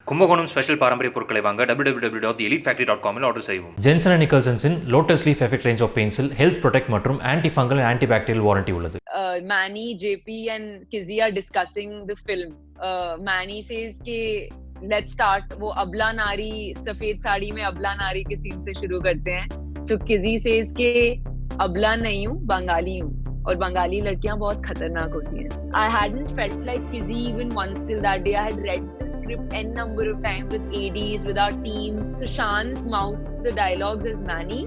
Kumbakonam special பாரம்பரிய பொருட்களை வாங்க www.elitefactory.com இல் ஆர்டர் செய்வோம். ஜென்சன் அண்ட் நிக்கல்சன்ஸின் lotus leaf effect range of பெயின்ஸில் ஹெல்த் ப்ரொடெக்ட் மற்றும் anti fungal and anti bacterial warranty உள்ளது. Manny, JP and Kizzy are discussing the film. Manny says कि let's start वो अबला नारी सफेद साड़ी में अबला नारी के सीन से शुरू करते हैं. So Kizzy says कि अबला नहीं हूँ, बंगाली हूँ. और बंगाली लड़कियां बहुत खतरनाक होती हैं. I hadn't felt like Kizzy even once till that day. I had read the script n number of times with ADs, with our team. Sushant mouths the dialogues as Manny.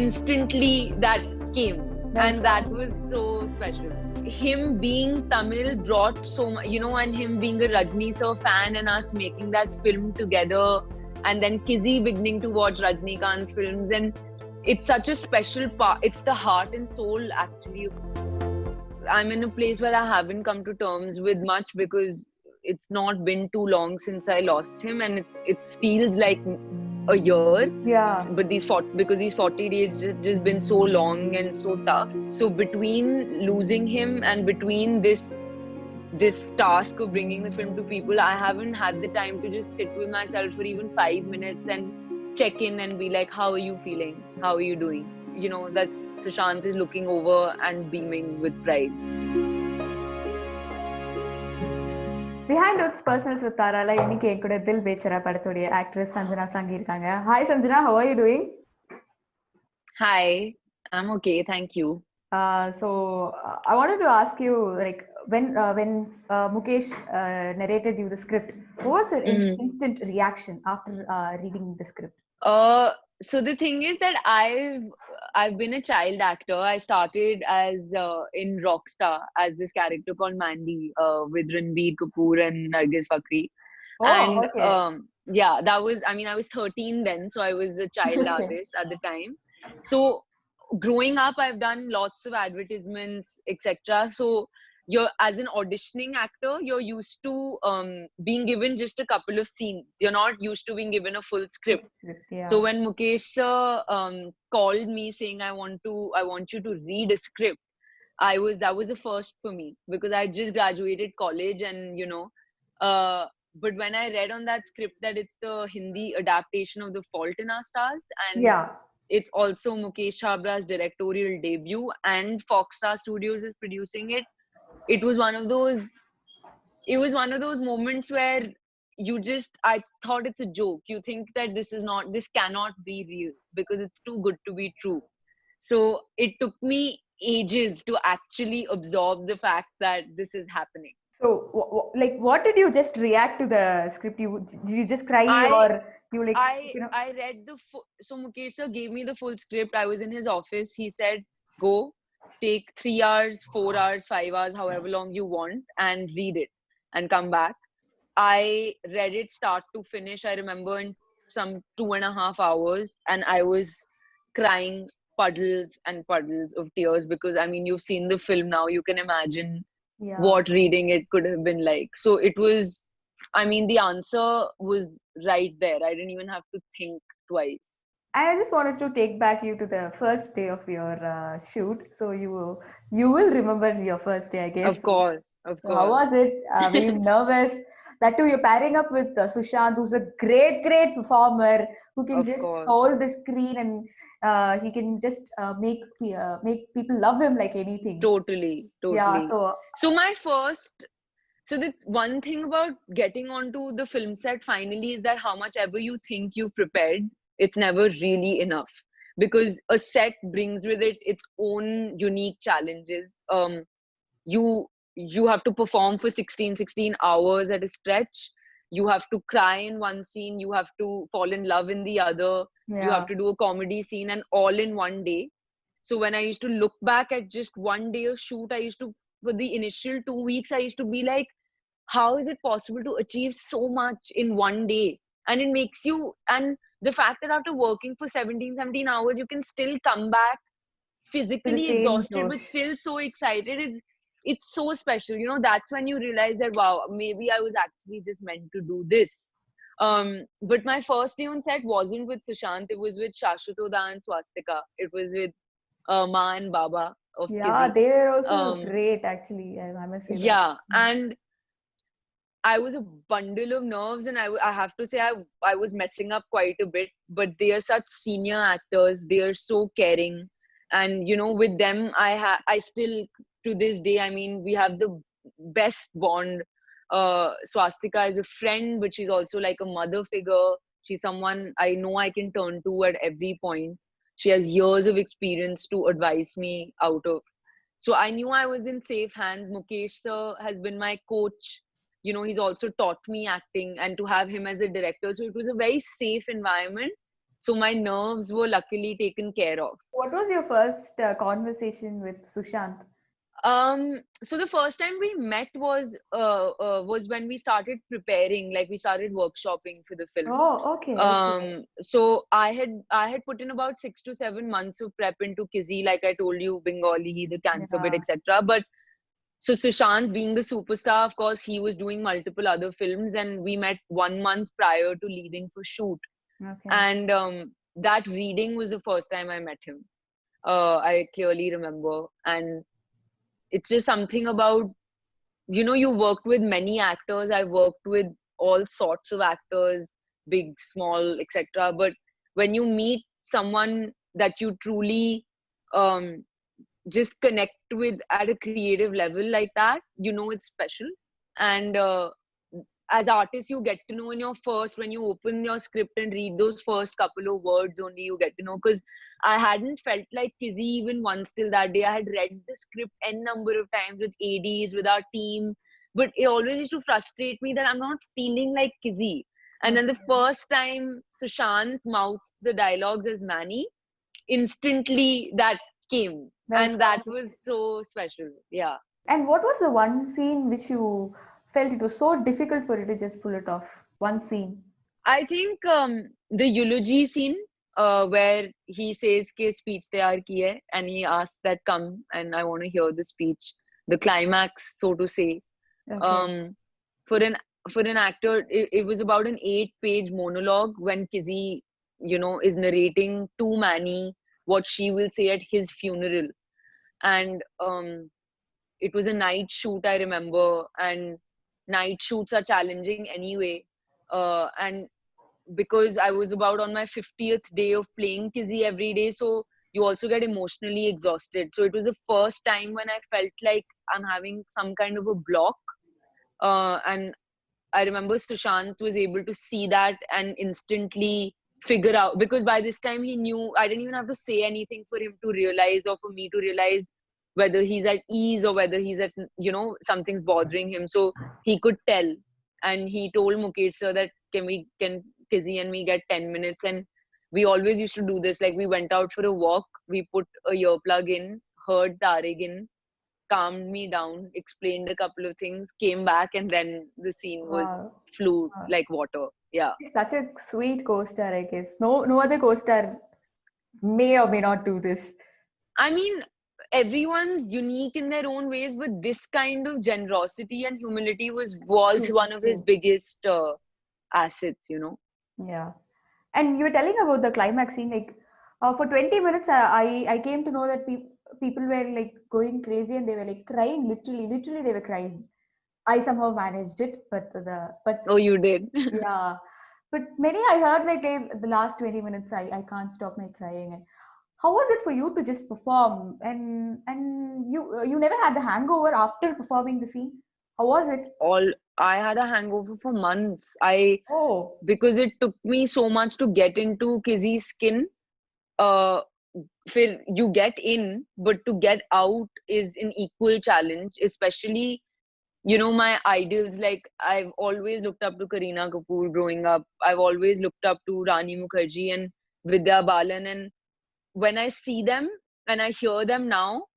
Instantly that came. And that was so special. Him being Tamil brought so much, and him being a Rajni sir fan and us making that film together. And then Kizzy beginning to watch Rajnikant's films. And it's such a special part. It's the heart and soul, actually. I'm in a place where I haven't come to terms with much because it's not been too long since I lost him, and it feels like a year. Yeah. But because these 40 days just been so long and so tough. So between losing him and between this task of bringing the film to people, I haven't had the time to just sit with myself for even 5 minutes and check in and be like, how are you feeling? How are you doing? That Sushant is looking over and beaming with pride. Behindwoods Personals with Tara la இன்னைக்கு என் கூட Dil Bechara படத்தோட actress Sanjana சங்கி இருக்காங்க. Hi Sanjana, how are you doing? Hi, I'm okay, thank you. So I wanted to ask you, like, when Mukesh narrated you the script, what was your instant reaction after reading the script? So the thing is that I've been a child actor. I started as in Rockstar as this character called Mandy with Ranbir Kapoor and Nargis Fakhri. And okay. Yeah, that was, I was 13 then, so I was a child artist at the time. So growing up, I've done lots of advertisements, etc. So as an auditioning actor, you're used to being given just a couple of scenes. You're not used to being given a full script. Yeah. So when Mukesh called me saying I want you to read a script, that was a first for me because I just graduated college, and but when I read on that script that it's the Hindi adaptation of The Fault in Our Stars, and it's also Mukesh Chhabra's directorial debut, and Foxstar Studios is producing it. It was one of those moments where I thought it's a joke. You think that this cannot be real because it's too good to be true. So it took me ages to actually absorb the fact that this is happening. So like, what did you just react to the script? Did you just cry or you like? I read so Mukesh sir gave me the full script. I was in his office. He said, go take 3 hours, 4 hours, 5 hours, however long you want, and read it and come back. I read it start to finish. I remember in some 2.5 hours, and I was crying puddles and puddles of tears because you've seen the film now. You can imagine what reading it could have been like. So it was, the answer was right there. I didn't even have to think twice. I just wanted to take back you to the first day of your shoot. So you will remember your first day, I guess. Of course. So how was it? Were you nervous? That too, you're pairing up with Sushant, who's a great so who can just hold the screen, and he can just make people love him like anything. Totally. Yeah. So the one thing about getting onto the film set finally is that how much ever you think you've prepared, it's never really enough, because a set brings with it its own unique challenges. You have to perform for 16 hours at a stretch. You have to cry in one scene. You have to fall in love in the other. You have to do a comedy scene, and all in one day. So when I used to look back at just one day of shoot, for the initial 2 weeks, I used to be like, how is it possible to achieve so much in one day? And it makes you, and the fact that after working for 17 hours, you can still come back physically exhausted, but still so excited. It's so special. That's when you realize that, wow, maybe I was actually just meant to do this. But my first day on set wasn't with Sushant. It was with Shashwatoda and Swastika. It was with Ma and Baba of Kizzy. They were also great, actually. I must say. Yeah, and I was a bundle of nerves, and I have to say I was messing up quite a bit. But they are such senior actors; they are so caring, and with them, I still to this day. I mean, we have the best bond. Swastika is a friend, but she's also like a mother figure. She's someone I know I can turn to at every point. She has years of experience to advise me out of. So I knew I was in safe hands. Mukesh sir has been my coach. He's also taught me acting, and to have him as a director. So it was a very safe environment. So my nerves were luckily taken care of. What was your first conversation with Sushant? So the first time we met was when we started preparing, like we started workshopping for the film. Oh, okay. So I had put in about 6 to 7 months of prep into Kizzy, like I told you, Bengali, the cancer bit, etc. But so Sushant, being the superstar, of course, he was doing multiple other films, and we met 1 month prior to leaving for shoot. Okay. And that reading was the first time I met him. I clearly remember, and it's just something about, you worked with many actors. I worked with all sorts of actors, big, small, etc. But when you meet someone that you truly just connect with at a creative level like that, it's special. And as artists, you get to know when you open your script and read those first couple of words only, you get to know. Because I hadn't felt like Kizzy even once till that day. I had read the script n number of times with ADs, with our team, but it always used to frustrate me that I'm not feeling like Kizzy. And then the first time Sushant mouths the dialogues as Manny, instantly that came. And that was so special. Yeah. And what was the one scene which you felt it was so difficult for you to just pull it off? One scene. I think the eulogy scene where he says कि speech तैयार की है, and he asks that come and I want to hear the speech. The climax, so to say. Okay. For an actor, it was about an 8-page monologue when Kizzy, is narrating to Manny what she will say at his funeral. And it was a night shoot, I remember, and night shoots are challenging anyway. And because I was about on my 50th day of playing Kizzy every day, so you also get emotionally exhausted. So it was the first time when I felt like I'm having some kind of a block. And I remember Sushant was able to see that and instantly figure out, because by this time he knew I didn't even have to say anything for him to realize, or for me to realize whether he's at ease or whether he's at, something's bothering him. So he could tell, and he told Mukesh sir that can Kizzy and me get 10 minutes. And we always used to do this, like we went out for a walk, we put a earplug in, heard Taregin, calmed me down, explained a couple of things, came back, and then the scene flew like water. Yeah. It's such a sweet co-star, I guess. No other co-star may or may not do this. I mean, everyone's unique in their own ways, but this kind of generosity and humility was one of his biggest assets, Yeah. And you were telling about the climax scene, like for 20 minutes, I came to know that people were like going crazy and they were like crying, literally they were crying. I somehow managed it, but oh, you did. Yeah, but many I heard like the last 20 minutes I can't stop my crying. And how was it for you to just perform, and you never had the hangover after performing the scene? How was it? I had a hangover for months. Because it took me so much to get into Kizzy's skin. You get in, but to get out is an equal challenge, especially my idols. Like I've always looked up to Kareena Kapoor growing up. I've always looked up to Rani Mukherjee and Vidya Balan. And when I see them and I hear them now,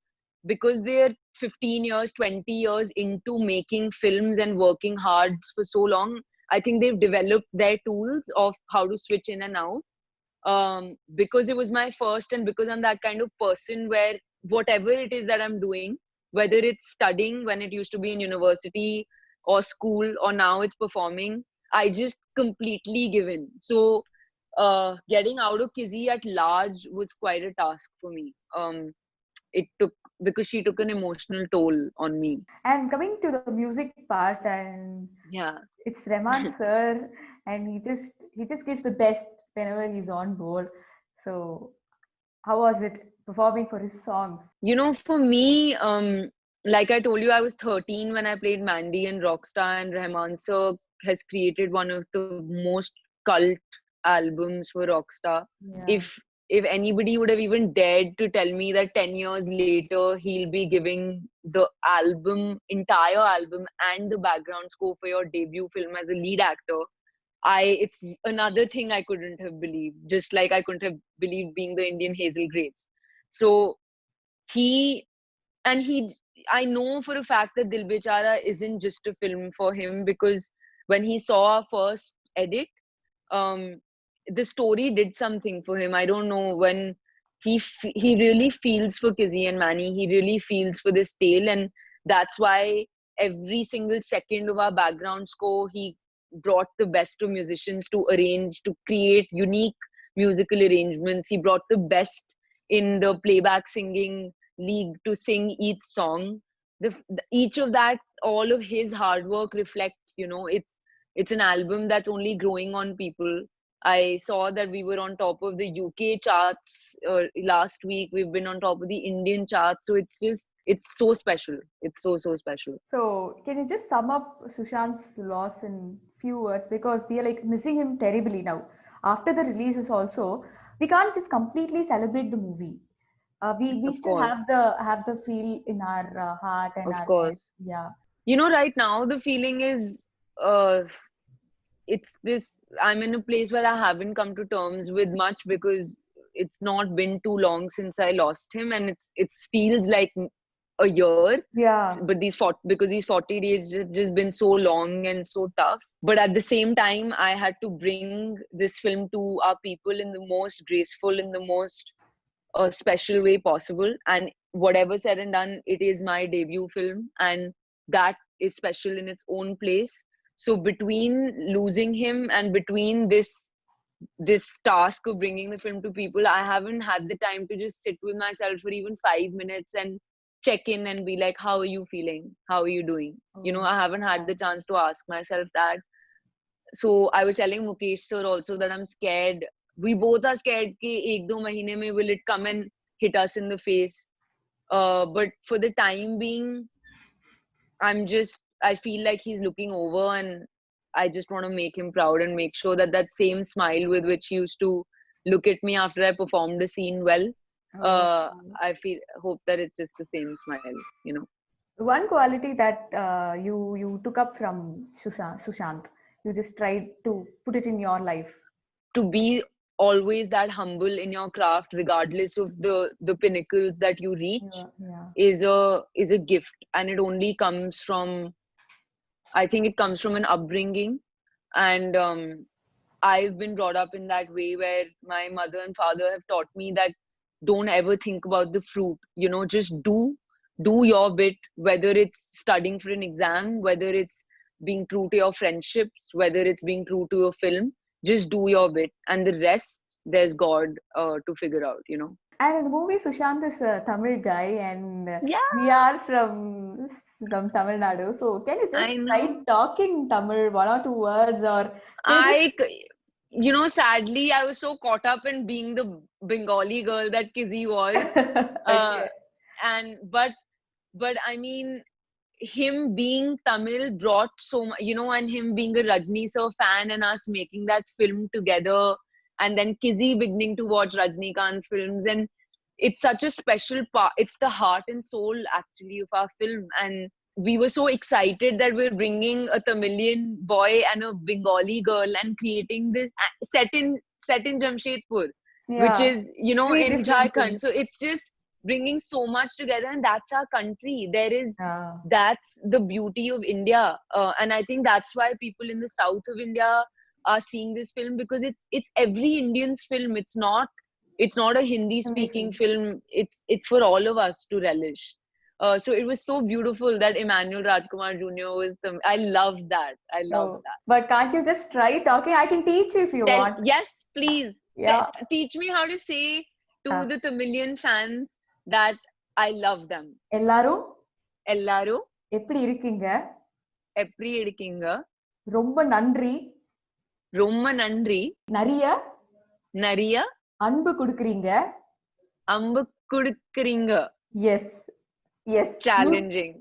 because they're 15 years, 20 years into making films and working hard for so long, I think they've developed their tools of how to switch in and out. Because it was my first, and because I'm that kind of person where whatever it is that I'm doing, whether it's studying when it used to be in university or school, or now it's performing, I just completely give in. So getting out of Kizzy at large was quite a task for me. It took because she took an emotional toll on me. And coming to the music part, and Yeah. it's Rahman sir, and he just gives the best whenever he's on board. So how was it performing for his songs? For me, like I told you, I was 13 when I played Mandy and Rockstar, and Rahman sir has created one of the most cult albums for Rockstar. Yeah. If anybody would have even dared to tell me that 10 years later he'll be giving the entire album and the background score for your debut film as a lead actor, it's another thing I couldn't have believed, just like I couldn't have believed being the Indian Hazel Grace. So I know for a fact that Dil Bechara isn't just a film for him, because when he saw our first edit, the story did something for him. I don't know, when he really feels for Kizzy and Manny, he really feels for this tale, and that's why every single second of our background score, he brought the best of musicians to arrange, to create unique musical arrangements. He brought the best in the playback singing league to sing each song. Each of that, all of his hard work reflects, it's an album that's only growing on people. I saw that we were on top of the UK charts last week. We've been on top of the Indian charts. So it's so special. It's so special. So can you just sum up Sushant's loss in few words? Because we are like missing him terribly now. After the releases also, we can't just completely celebrate the movie. We still have the feel in our heart and of course. Head. Yeah. Right now the feeling is it's this, I'm in a place where I haven't come to terms with much, because it's not been too long since I lost him, and it feels like a year. Yeah. But because these 40 days have just been so long and so tough. But at the same time, I had to bring this film to our people in the most graceful, in the most special way possible. And whatever said and done, it is my debut film, and that is special in its own place. So between losing him and between this task of bringing the film to people, I haven't had the time to just sit with myself for even 5 minutes and check in and be like, how are you feeling? How are you doing? I haven't had the chance to ask myself that. So I was telling Mukesh sir also that I'm scared. We both are scared ki 1-2 mahine mein will it come and hit us in the face. But for the time being, I feel like he's looking over, and I just want to make him proud and make sure that same smile with which he used to look at me after I performed the scene well, I hope that it's just the same smile, One quality that you took up from Sushant, you just tried to put it in your life. To be always that humble in your craft, regardless of the pinnacles that you reach, is a gift, and it only comes from, I think it comes from an upbringing. And I've been brought up in that way, where my mother and father have taught me that don't ever think about the fruit, just do your bit, whether it's studying for an exam, whether it's being true to your friendships, whether it's being true to your film. Just do your bit, and the rest, there's God to figure out, And in the movie, Sushant is a Tamil guy, and we are from Tamil Nadu. So can you just try talking Tamil, 1 or 2 words, or? Sadly, I was so caught up in being the Bengali girl that Kizzy was. Okay. But I mean, him being Tamil brought so much, and him being a Rajni sir fan and us making that film together, and then Kizzy beginning to watch Rajnikant's films, and it's such a special part. It's the heart and soul actually of our film, and we were so excited that we're bringing a Tamilian boy and a Bengali girl and creating this set in Jamshedpur, which is in Jharkhand. So it's just bringing so much together, and that's our country. That's the beauty of India, and I think that's why people in the south of India are seeing this film, because it's every Indian's film. It's not a Hindi speaking film. It's for all of us to relish. So it was so beautiful that Emmanuel Rajkumar Jr. was I love that. That. But can't you just try talking? I can teach you if you want. Yes, please. Yeah. Teach me how to say to the Tamilian fans that I love them. எல்லாரும் எப்படி இருக்கீங்க? ரொம்ப நன்றி. நிறைய அன்பு கொடுக்கறீங்க. Yes. Challenging.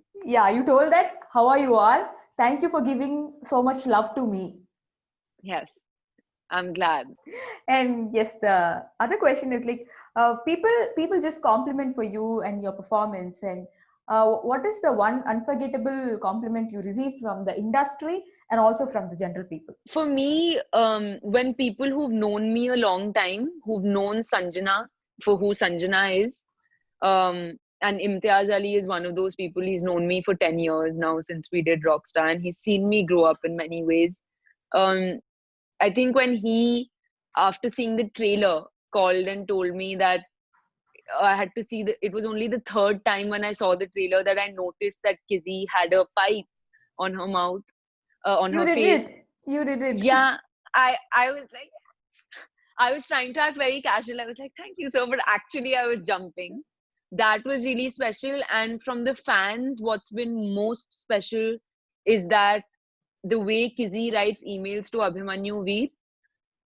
You told that. How are you all? Thank you for giving so much love to me. Yes, I'm glad. And yes, the other question is like, people just compliment for you and your performance. And what is the one unforgettable compliment you received from the industry and also from the general people? For me, when people who've known me a long time, who've known Sanjana for who Sanjana is, and Imtiaz Ali is one of those people. He's known me for 10 years now since we did Rockstar, and he's seen me grow up in many ways. I think when he, after seeing the trailer, called and told me that I had to see it was only the third time when I saw the trailer that I noticed that Kizzy had a pipe on her mouth, on her face. You did it. Yeah, I was like, I was trying to act very casual. I was like, thank you, sir, but actually I was jumping. That was really special. And from the fans, what's been most special is that the way Kizzy writes emails to Abhimanyu Veer,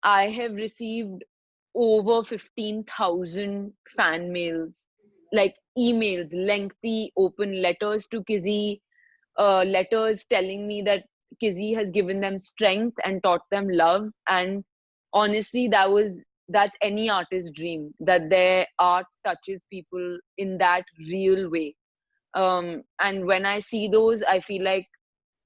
I have received over 15,000 fan mails, like emails, lengthy open letters to Kizzy, letters telling me that Kizzy has given them strength and taught them love. And honestly, that's any artist's dream, that their art touches people in that real way. And when I see those, I feel like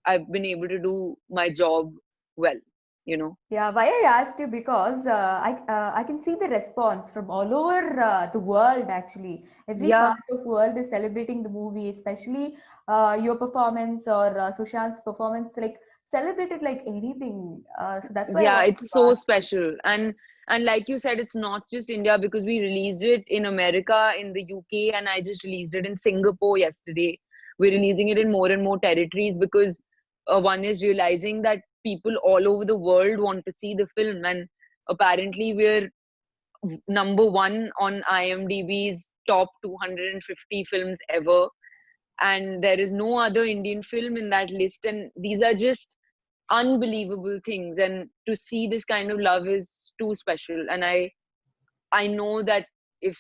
I've been able to do my job well, you know. Yeah, why I asked you, because I can see the response from all over the world. Actually, every part of world is celebrating the movie, especially your performance or Sushant's performance, like celebrated like anything. So that's why it's so special. And like you said, it's not just India, because we released it in America, in the UK, and I just released it in Singapore yesterday. We're releasing it in more and more territories because one is realizing that people all over the world want to see the film, and apparently we're number 1 on IMDb's top 250 films ever, and there is no other Indian film in that list. And these are just unbelievable things, and to see this kind of love is too special. And I know that if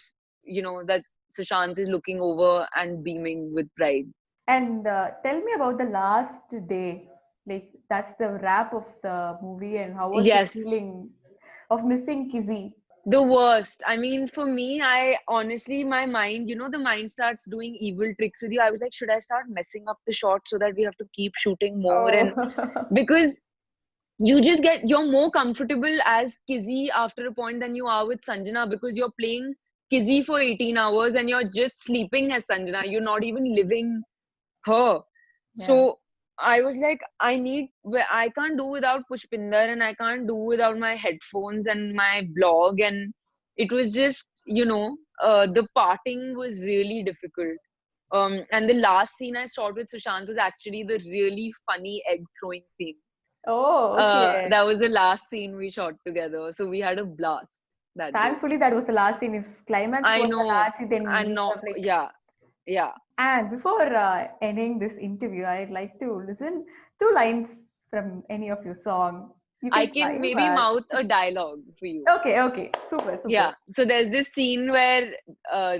that Sushant is looking over and beaming with pride. And tell me about the last day, like that's the wrap of the movie, and how was the feeling of missing Kizzy? The worst. I mean, for me, I honestly, my mind, the mind starts doing evil tricks with you. I was like, should I start messing up the shot so that we have to keep shooting more? And because you're more comfortable as Kizzy after a point than you are with Sanjana, because you're playing Kizzy for 18 hours and you're just sleeping as Sanjana. You're not even living her. Yeah. So I was like, I can't do without Pushpinder, and I can't do without my headphones and my blog. And it was just, the parting was really difficult. And the last scene I shot with Sushant was actually the really funny egg throwing scene. Oh, okay. That was the last scene we shot together. So we had a blast. Thankfully, that was the last scene. If climax was the last scene, then yeah. And before ending this interview, I'd like to listen 2 lines from any of your song. I can maybe mouth a dialogue for you. Okay. Super. Yeah. So there's this scene where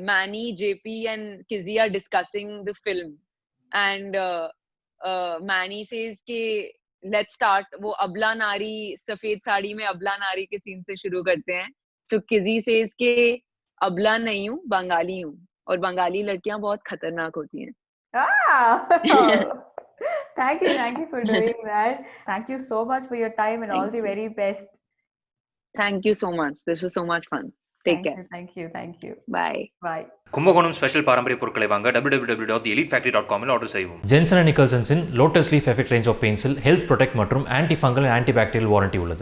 Manny, JP and Kizzy are discussing the film. And Manny says ke let's start wo abla nari safed saadi mein abla nari ke scene se shuru karte hain. So Kizzy says ke abla nahi hu, Bengali hu. और बंगाली लड़कियां बहुत खतरनाक होती हैं. Thank you for doing that. Thank you so much for your time, and all the very best. Thank you so much. This was so much fun. Take care. Thank you. Bye. Kumbakonam special பாரம்பரிய பொருட்களை வாங்க www.elitefactory.com இல் order செய்வோம். Jenson and நிக்கல்சன்ஸின் lotus leaf effect range of பெயின்ஸில் health protect மற்றும் anti fungal and anti bacterial warranty உள்ளது.